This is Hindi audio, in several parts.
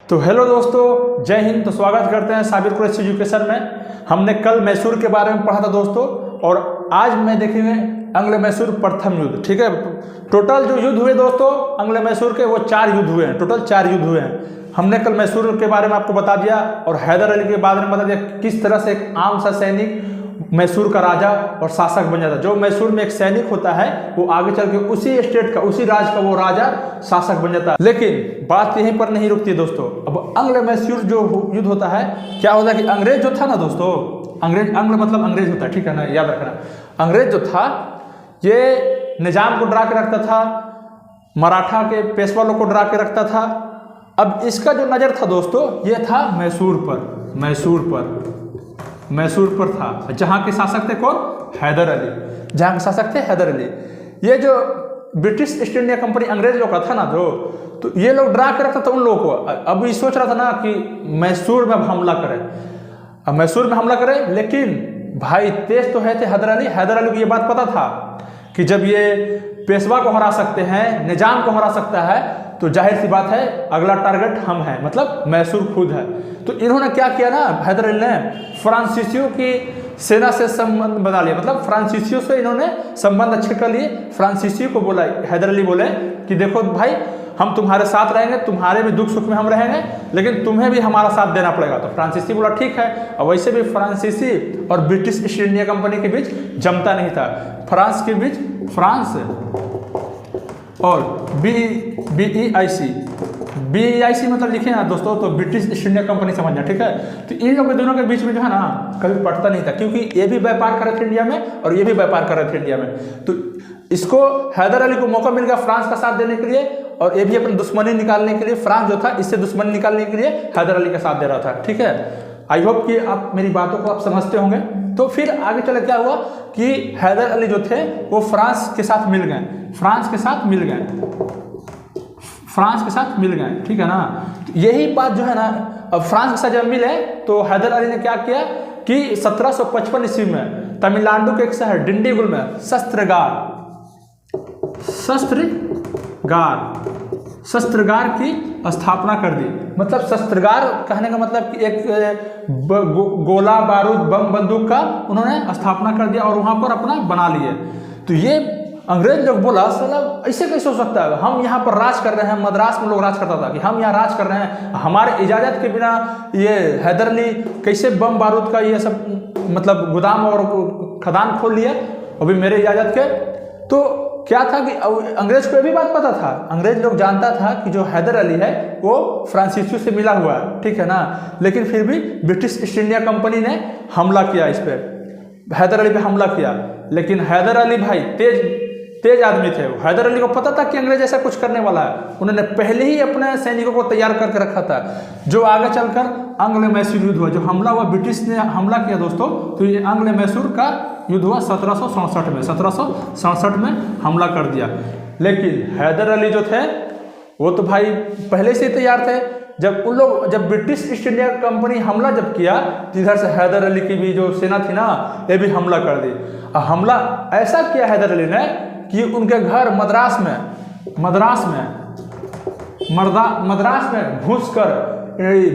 तो हेलो दोस्तों, जय हिंद। तो स्वागत करते हैं साबिर कुरैशी एजुकेशन में। हमने कल मैसूर के बारे में पढ़ा था दोस्तों, और आज मैं देखेंगे अंग्ल मैसूर प्रथम युद्ध। ठीक है, टोटल जो युद्ध हुए दोस्तों अंग्ल मैसूर के, वो 4 युद्ध हुए हैं। टोटल 4 युद्ध हुए हैं। हमने कल मैसूर के बारे में आपको बता दिया, और हैदर अली के बारे में बता दिया किस तरह से एक आम सा सैनिक मैसूर का राजा और शासक बन जाता है। जो मैसूर में एक सैनिक होता है वो आगे चल के उसी स्टेट का, उसी राज्य का वो राजा शासक बन जाता है। लेकिन बात यहीं पर नहीं रुकती दोस्तों। अब अंग्ल मैसूर जो युद्ध होता है, क्या होता है कि अंग्रेज जो था ना दोस्तों, अंग्ल मतलब अंग्रेज होता है, ठीक है ना, याद रखना। अंग्रेज जो था ये निजाम को डरा के रखता था, मराठा के पेशवा लोग को डरा के रखता था। अब इसका जो नज़र था दोस्तों ये था मैसूर पर था, जहाँ के शासक थे कौन? हैदर अली। जहाँ के शासक थे हैदर अली। ये जो ब्रिटिश ईस्ट इंडिया कंपनी अंग्रेज लोग का था ना जो, तो ये लोग डरा के रखता था उन लोगों को। अब ये सोच रहा था ना कि मैसूर में अब हमला करें, अब मैसूर में हमला करें। लेकिन भाई तेज तो है थे हैदर अली। हैदर अली को ये बात पता था कि जब ये पेशवा को हरा सकते हैं, निजाम को हरा सकता है, तो जाहिर सी बात है अगला टारगेट हम हैं, मतलब मैसूर खुद है। तो इन्होंने क्या किया ना, हैदर अली ने फ्रांसीसियों की सेना से संबंध बना लिया, मतलब फ्रांसीसियों से इन्होंने संबंध अच्छे कर लिए। फ्रांसीसियों को बोला, हैदर अली बोले कि देखो भाई हम तुम्हारे साथ रहेंगे, तुम्हारे भी दुख सुख में हम रहेंगे, लेकिन तुम्हें भी हमारा साथ देना पड़ेगा। तो फ्रांसीसी बोला ठीक है। और वैसे भी फ्रांसीसी और ब्रिटिश ईस्ट इंडिया कंपनी के बीच जमता नहीं था। फ्रांस के बीच फ्रांस और BEIC मतलब लिखे ना दोस्तों, तो ब्रिटिश ईस्ट इंडिया कंपनी समझना, ठीक है। तो इन लोगों के दोनों के बीच में जो है ना कभी पड़ता नहीं था, क्योंकि ये भी व्यापार कर रहे थे इंडिया में और ये भी व्यापार कर रहे थे इंडिया में। तो इसको हैदर अली को मौका मिल गया फ्रांस का साथ देने के लिए, और ये भी अपनी दुश्मनी निकालने के लिए, फ्रांस जो था इससे दुश्मनी निकालने के लिए हैदर अली का साथ दे रहा था, ठीक है। आई होप कि आप मेरी बातों को आप समझते होंगे। तो फिर आगे चले क्या हुआ कि हैदर अली जो थे वो फ्रांस के साथ मिल गए, फ्रांस के साथ मिल गए, ठीक है ना। तो यही बात जो है ना, अब फ्रांस के साथ जब मिले तो हैदर अली ने क्या किया कि 1755 ईस्वी में तमिलनाडु के एक शहर डिंडीगुल में शस्त्रागार की स्थापना कर दी। मतलब शस्त्रागार कहने का मतलब कि एक गोला बारूद बम बंदूक का उन्होंने स्थापना कर दिया और वहां पर अपना बना लिए। तो ये अंग्रेज लोग बोला साला ऐसे कैसे हो सकता है, हम यहाँ पर राज कर रहे हैं। मद्रास में लोग राज करता था कि हम यहाँ राज कर रहे हैं, हमारे इजाज़त के बिना ये हैदर अली कैसे बम बारूद का ये सब मतलब गोदाम और खदान खोल लिया अभी मेरे इजाज़त के। तो क्या था कि अंग्रेज को ये भी बात पता था, अंग्रेज लोग जानता था कि जो हैदर अली है वो फ्रांसीसियों से मिला हुआ है, ठीक है ना। लेकिन फिर भी ब्रिटिश ईस्ट इंडिया कंपनी ने हमला किया, इस पर हैदर अली पे हमला किया। लेकिन हैदर अली भाई तेज आदमी थे। हैदर अली को पता था कि अंग्रेज ऐसा कुछ करने वाला है। उन्होंने पहले ही अपने सैनिकों को तैयार करके रखा था। जो आगे चलकर अंग्ल मैसूर युद्ध हुआ, जो हमला हुआ, ब्रिटिश ने हमला किया दोस्तों, तो ये अंग्ल मैसूर का युद्ध हुआ 1767 में हमला कर दिया। लेकिन हैदर अली जो थे वो तो भाई पहले से ही तैयार थे। जब ब्रिटिश ईस्ट इंडिया कंपनी हमला जब किया, तो इधर से हैदर अली की भी जो सेना थी ना, ये भी हमला कर दी। हमला ऐसा किया हैदर अली ने कि उनके घर मद्रास में घुसकर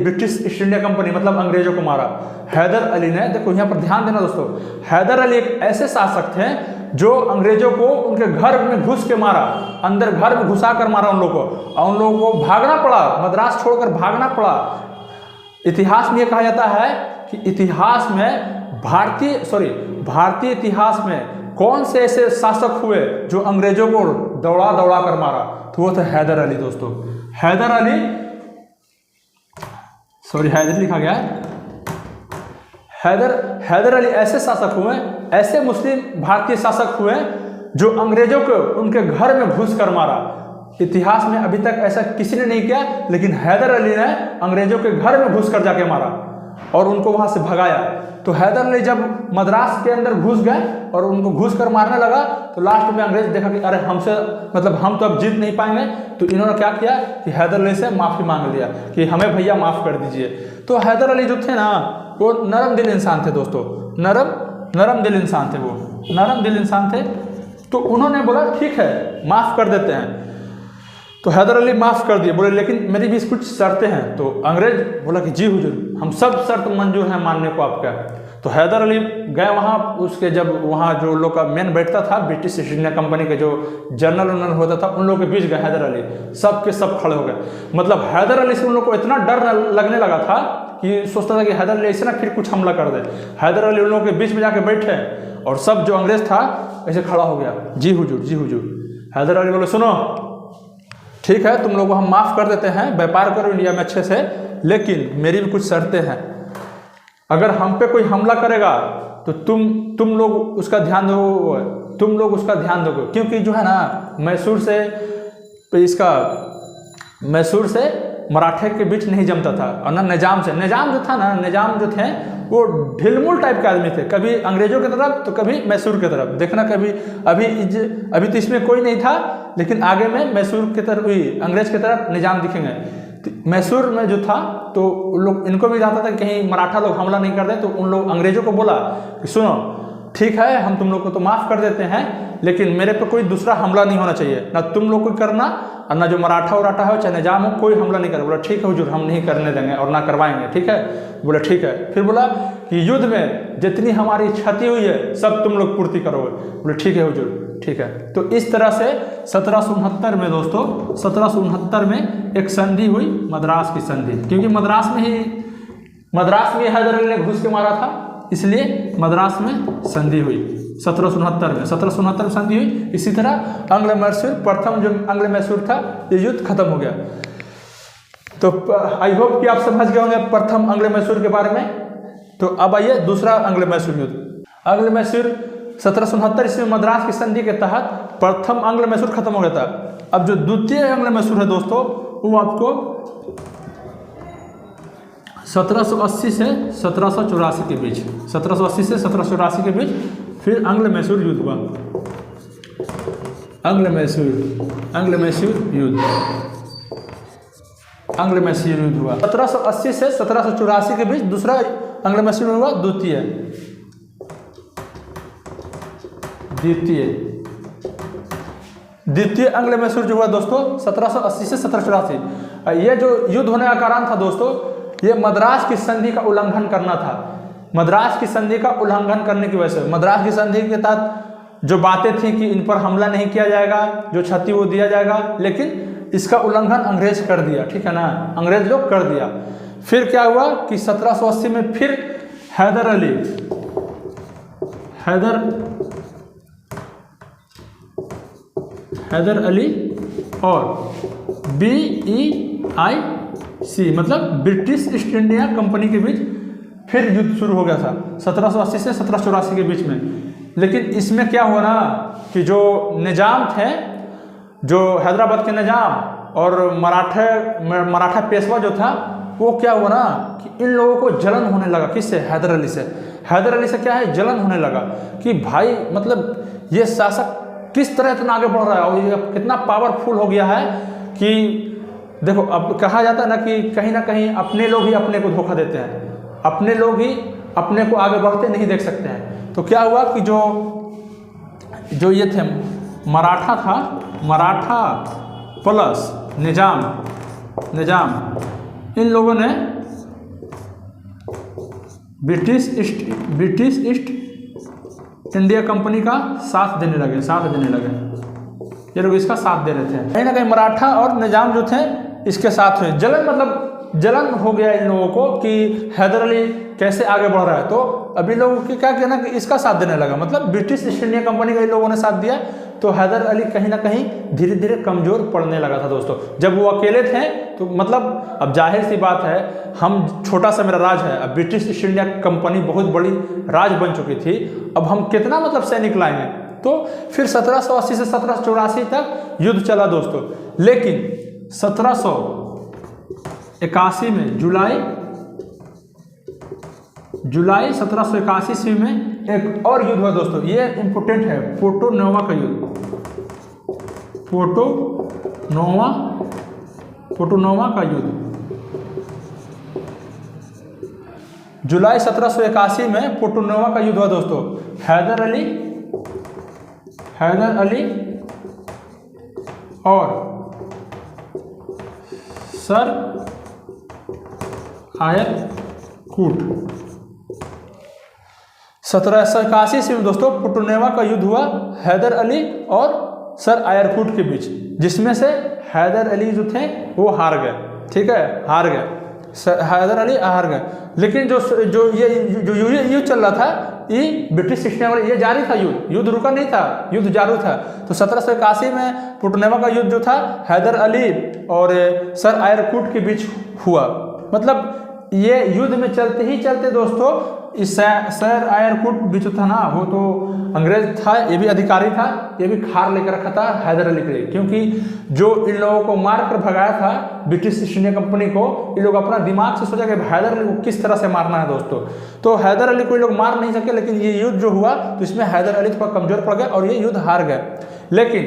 ब्रिटिश ईस्ट इंडिया कंपनी मतलब अंग्रेजों को मारा। हैदर अली ने, देखो यहाँ पर ध्यान देना दोस्तों, हैदर अली एक ऐसे शासक थे जो अंग्रेजों को उनके घर में घुस के मारा, अंदर घर में घुसा कर मारा उन लोगों को, और उन लोगों को भागना पड़ा, मद्रास छोड़कर भागना पड़ा। इतिहास में यह कहा जाता है कि भारतीय इतिहास में कौन से ऐसे शासक हुए जो अंग्रेजों को दौड़ा कर मारा, तो वो थे हैदर अली दोस्तों। हैदर लिखा गया है। हैदर अली ऐसे शासक हुए, ऐसे मुस्लिम भारतीय शासक हुए जो अंग्रेजों को उनके घर में घुस कर मारा। इतिहास में अभी तक ऐसा किसी ने नहीं किया, लेकिन हैदर अली ने अंग्रेजों के घर में घुस कर जाके मारा और उनको वहां से भगाया। तो हैदर अली जब मद्रास के अंदर घुस गए और उनको घुस कर मारने लगा, तो लास्ट में अंग्रेज देखा कि अरे हमसे मतलब हम तो अब जीत नहीं पाएंगे। तो इन्होंने क्या किया कि हैदर अली से माफ़ी मांग लिया कि हमें भैया माफ़ कर दीजिए। तो हैदर अली जो थे ना वो नरम दिल इंसान थे दोस्तों, नरम दिल इंसान थे। तो उन्होंने बोला ठीक है माफ़ कर देते हैं। तो हैदर अली माफ़ कर दिए, बोले लेकिन मेरी भी कुछ शर्तें हैं। तो अंग्रेज बोला कि जी हुजूर, हम सब शर्त मंजूर हैं मानने को आपका। तो हैदर अली गए वहाँ, उसके जब वहाँ जो लोग का मेन बैठता था ब्रिटिश ईस्ट इंडिया कंपनी के जो जनरल उनरल होता था, उन लोगों के बीच गए हैदर अली, सब के सब खड़े हो गए। मतलब हैदर अली से उन लोग को इतना डर लगने लगा था कि सोचता था कि हैदर अली ऐसे ना फिर कुछ हमला कर दे। हैदर अली उन लोगों के बीच में जाके बैठे और सब जो अंग्रेज था ऐसे खड़ा हो गया, जी हुजूर, जी हुजूर। हैदर अली बोले सुनो, ठीक है तुम लोगों को हम माफ़ कर देते हैं, व्यापार करो इंडिया में अच्छे से, लेकिन मेरी भी कुछ शर्तें हैं। अगर हम पे कोई हमला करेगा तो तुम लोग उसका ध्यान दो, तुम लोग उसका ध्यान दोगे, क्योंकि जो है ना मैसूर से मराठे के बीच नहीं जमता था, और ना निजाम से। निजाम जो था ना, निजाम जो थे वो ढिलमुल टाइप के आदमी थे, कभी अंग्रेजों की तरफ तो कभी मैसूर की तरफ। देखना कभी अभी तो इसमें कोई नहीं था, लेकिन आगे में मैसूर की तरफ, अंग्रेज की तरफ निजाम दिखेंगे। मैसूर में जो था तो उन लोग, इनको भी चाहता था कि कहीं मराठा लोग हमला नहीं कर दे, तो उन लोग अंग्रेजों को बोला कि सुनो ठीक है हम तुम लोग को तो माफ़ कर देते हैं, लेकिन मेरे पे कोई दूसरा हमला नहीं होना चाहिए, ना तुम लोग को करना और ना जो मराठा उराठा हो चाहे निजाम हो, कोई हमला नहीं करे। बोला ठीक है हुजूर, हम नहीं करने देंगे और ना करवाएंगे, ठीक है। बोला ठीक है। फिर बोला कि युद्ध में जितनी हमारी क्षति हुई है सब तुम लोग पूर्ति करोगे। बोले ठीक है हुजूर, ठीक है। तो इस तरह से 1769 में दोस्तों, 1769 में एक संधि हुई, मद्रास की संधि, क्योंकि मद्रास में हैदर अली ने घुस के मारा था, इसलिए मद्रास में संधि हुई 1769 में। 1769 में संधि हुई। इसी तरह अंग्ल मैसूर, प्रथम जो अंग्ल मैसूर था, ये युद्ध खत्म हो गया। तो आई होप कि आप समझ गए होंगे प्रथम अंग्ल मैसूर के बारे में। तो अब आइए दूसरा अंग्ल मैसूर युद्ध। अंग्ल मैसूर 1769 ईस्वी में मद्रास की संधि के तहत प्रथम अंग्ल मैसूर खत्म हो गया था। अब जो द्वितीय अंग्ल मैसूर है दोस्तों, वो आपको 1780 से 1784 के बीच, 1780 से 1784 के बीच फिर अंग्ल मैसूर युद्ध हुआ। अंग्ल मैसूर युद्ध हुआ 1780 से 1784 के बीच। दूसरा अंग्ल मैसूर हुआ द्वितीय अंग्ल मैसूर जो हुआ दोस्तों 1780 से 1784। ये जो युद्ध होने का कारण था दोस्तों, ये मद्रास की संधि का उल्लंघन करना था। मद्रास की संधि का उल्लंघन करने की वजह से, मद्रास की संधि के तहत जो बातें थी कि इन पर हमला नहीं किया जाएगा, जो क्षति वो दिया जाएगा, लेकिन इसका उल्लंघन अंग्रेज कर दिया, ठीक है ना, अंग्रेज लोग कर दिया। फिर क्या हुआ कि 1780 में फिर हैदर अली और BEIC मतलब ब्रिटिश ईस्ट इंडिया कंपनी के बीच फिर युद्ध शुरू हो गया था 1780 से 1784 के बीच में। लेकिन इसमें क्या हुआ ना कि जो निजाम थे, जो हैदराबाद के निजाम और मराठा पेशवा जो था, वो क्या हुआ ना कि इन लोगों को जलन होने लगा। किससे? हैदर अली से। हैदर अली से क्या है, जलन होने लगा कि भाई मतलब ये शासक किस तरह इतना आगे बढ़ रहा है और ये कितना पावरफुल हो गया है कि देखो, अब कहा जाता है ना कि कहीं ना कहीं अपने लोग ही अपने को धोखा देते हैं, अपने लोग ही अपने को आगे बढ़ते नहीं देख सकते हैं। तो क्या हुआ कि जो ये थे मराठा था, मराठा प्लस निजाम, इन लोगों ने ब्रिटिश ईस्ट इंडिया कंपनी का साथ देने लगे। ये लोग इसका साथ दे रहे थे। कहीं ना कहीं मराठा और निजाम जो थे इसके साथ हुए। जलन हो गया इन लोगों को कि हैदर अली कैसे आगे बढ़ रहा है। तो अभी लोगों की क्या कहना कि इसका साथ देने लगा, मतलब ब्रिटिश ईस्ट इंडिया कंपनी का इन लोगों ने साथ दिया। तो हैदर अली कहीं ना कहीं धीरे धीरे कमज़ोर पड़ने लगा था दोस्तों। जब वो अकेले थे तो मतलब अब जाहिर सी बात है, हम छोटा सा मेरा राज है, अब ब्रिटिश ईस्ट इंडिया कंपनी बहुत बड़ी राज बन चुकी थी, अब हम कितना मतलब सैनिक लाएंगे। तो फिर 1780 से 1784 तक युद्ध चला दोस्तों। लेकिन 1781 में जुलाई 1781 ईस्वी में एक और युद्ध हुआ दोस्तों। ये इंपोर्टेंट है, पोर्टो नोवा का युद्ध। पोर्टो नोवा का युद्ध जुलाई 1781 में पोर्टो नोवा का युद्ध हुआ दोस्तों। हैदर अली और सर आयर कूट। 1781 ईस्वी में दोस्तों पुटनेवा का युद्ध हुआ हैदर अली और सर आयरकूट के बीच, जिसमें से हैदर अली जो थे वो हार गए। ठीक है, हार गए, हैदर अली हार गए। लेकिन जो ये युद्ध चल रहा था, ये ब्रिटिश ईस्ट इंडिया वाले, ये जारी था, युद्ध रुका नहीं था, युद्ध जारी था। तो 1781 में पुटनेवा का युद्ध जो था हैदर अली और सर आयरकूट के बीच हुआ। मतलब ये युद्ध में चलते ही चलते दोस्तों इस सर आयरकूट भी जो था ना, वो तो अंग्रेज था, ये भी अधिकारी था, ये भी खार लेकर रखा था हैदर अली के लिए, क्योंकि जो इन लोगों को मार कर भगाया था ब्रिटिश ईस्ट इंडिया कंपनी को, ये लोग अपना दिमाग से सोचा कि हैदर अली को किस तरह से मारना है दोस्तों। तो हैदर अली को ये लोग मार नहीं सके, लेकिन ये युद्ध जो हुआ तो इसमें हैदर अली थोड़ा कमजोर पड़ गए और ये युद्ध हार गए। लेकिन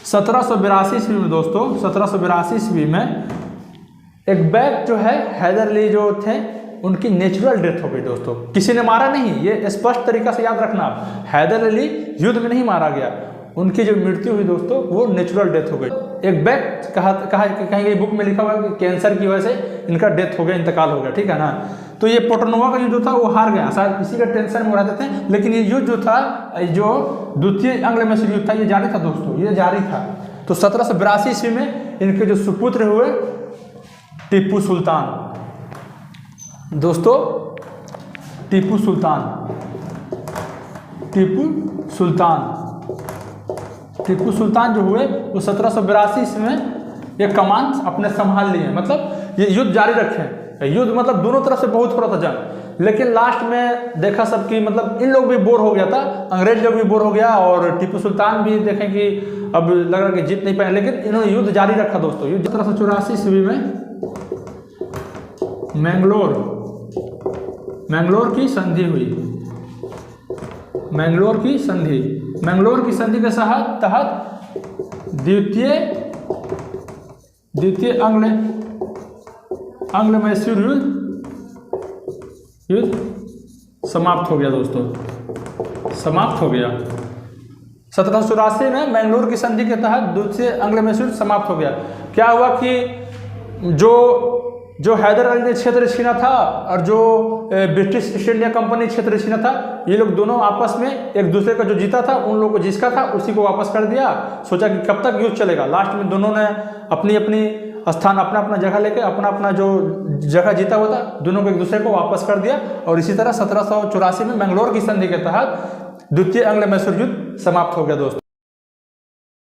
1782 ईस्वी में दोस्तों, 1782 ईस्वी में एक बैग जो है हैदर अली जो थे उनकी नेचुरल डेथ हो गई दोस्तों, किसी ने मारा नहीं, ये स्पष्ट तरीका से याद रखना आप। हैदर अली युद्ध में नहीं मारा गया, उनकी जो मृत्यु हुई दोस्तों वो नेचुरल डेथ हो गई। एक बैग कहीं बुक में लिखा हुआ है कि कैंसर की वजह से इनका डेथ हो गया, इंतकाल हो गया। ठीक है ना। तो ये पुटनेवा का युद्ध जो था वो हार गया, शायद इसी का टेंशन में रहते थे। लेकिन ये युद्ध जो था, जो द्वितीय आंग्ल मैसूर युद्ध था, ये जारी था दोस्तों, ये जारी था। तो 1782 ईस्वी में इनके जो सुपुत्र हुए टीपू सुल्तान दोस्तों, टीपू सुल्तान जो हुए वो 1782 ईस्वी में ये कमान अपने संभाल लिए। मतलब ये युद्ध जारी रखे, युद्ध मतलब दोनों तरफ से बहुत हो रहा था जंग। लेकिन लास्ट में देखा सबकी, मतलब इन लोग भी बोर हो गया था, अंग्रेज लोग भी बोर हो गया और टीपू सुल्तान भी देखें कि अब लग रहा कि जीत नहीं पाए, लेकिन इन्होंने युद्ध जारी रखा दोस्तों। युद्ध 1784 ईस्वी में मैंगलोर की संधि हुई। मैंगलोर की संधि के तहत द्वितीय आंग्ल मैसूर युद्ध समाप्त हो गया दोस्तों, समाप्त हो गया। 1784 में मैंगलोर की संधि के तहत द्वितीय आंग्ल मैसूर समाप्त हो गया। क्या हुआ कि जो हैदर अली ने क्षेत्र छीना था और जो ब्रिटिश ईस्ट इंडिया कंपनी क्षेत्र छीना था, ये लोग दोनों आपस में एक दूसरे का जो जीता था, उन लोगों को जिसका था उसी को वापस कर दिया। सोचा कि कब तक युद्ध चलेगा। लास्ट में दोनों ने अपनी अपनी स्थान, अपना अपना जगह लेके अपना अपना जो जगह जीता हुआ था, दोनों को एक दूसरे को वापस कर दिया। और इसी तरह 1784 में मैंगलोर की संधि के तहत द्वितीय आंग्ल मैसूर युद्ध समाप्त हो गया दोस्तों।